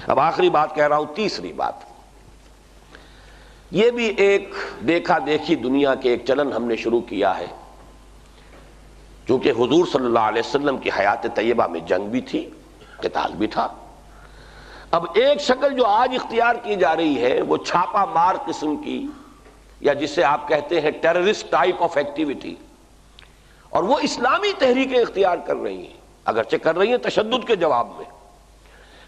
اب آخری بات کہہ رہا ہوں، تیسری بات، یہ بھی ایک دیکھا دیکھی دنیا کے ایک چلن ہم نے شروع کیا ہے، چونکہ حضور صلی اللہ علیہ وسلم کی حیات طیبہ میں جنگ بھی تھی، قتال بھی تھا۔ اب ایک شکل جو آج اختیار کی جا رہی ہے وہ چھاپا مار قسم کی، یا جسے آپ کہتے ہیں ٹیررسٹ ٹائپ آف ایکٹیویٹی، اور وہ اسلامی تحریکیں اختیار کر رہی ہیں، اگرچہ کر رہی ہیں تشدد کے جواب میں۔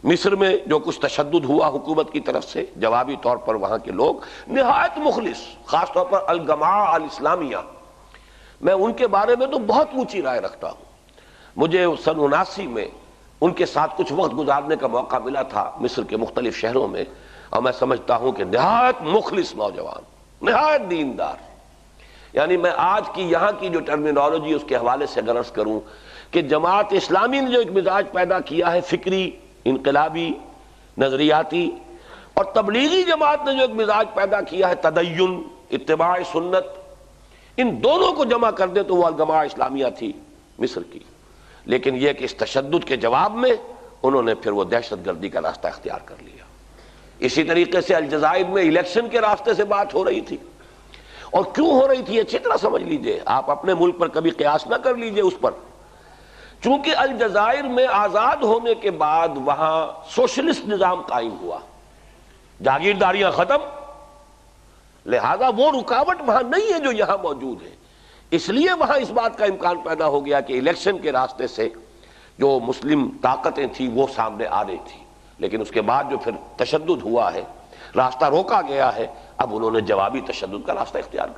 مصر میں جو کچھ تشدد ہوا حکومت کی طرف سے، جوابی طور پر وہاں کے لوگ نہایت مخلص، خاص طور پر الجماعہ الاسلامیہ، میں ان کے بارے میں تو بہت اونچی رائے رکھتا ہوں۔ مجھے سن 79 میں ان کے ساتھ کچھ وقت گزارنے کا موقع ملا تھا مصر کے مختلف شہروں میں، اور میں سمجھتا ہوں کہ نہایت مخلص نوجوان، نہایت دیندار۔ یعنی میں آج کی یہاں کی جو ٹرمینالوجی اس کے حوالے سے غرض کروں کہ جماعت اسلامی نے جو ایک مزاج پیدا کیا ہے فکری، انقلابی، نظریاتی، اور تبلیغی جماعت نے جو ایک مزاج پیدا کیا ہے تدین، اتباع سنت، ان دونوں کو جمع کر دے تو وہ الجماعہ اسلامیہ تھی مصر کی۔ لیکن یہ کہ اس تشدد کے جواب میں انہوں نے پھر وہ دہشت گردی کا راستہ اختیار کر لیا۔ اسی طریقے سے الجزائر میں الیکشن کے راستے سے بات ہو رہی تھی، اور کیوں ہو رہی تھی اچھی طرح سمجھ لیجئے، آپ اپنے ملک پر کبھی قیاس نہ کر لیجئے اس پر۔ چونکہ الجزائر میں آزاد ہونے کے بعد وہاں سوشلسٹ نظام قائم ہوا، جاگیرداریاں ختم، لہذا وہ رکاوٹ وہاں نہیں ہے جو یہاں موجود ہے۔ اس لیے وہاں اس بات کا امکان پیدا ہو گیا کہ الیکشن کے راستے سے جو مسلم طاقتیں تھیں وہ سامنے آ رہی تھی، لیکن اس کے بعد جو پھر تشدد ہوا ہے، راستہ روکا گیا ہے، اب انہوں نے جوابی تشدد کا راستہ اختیار کیا۔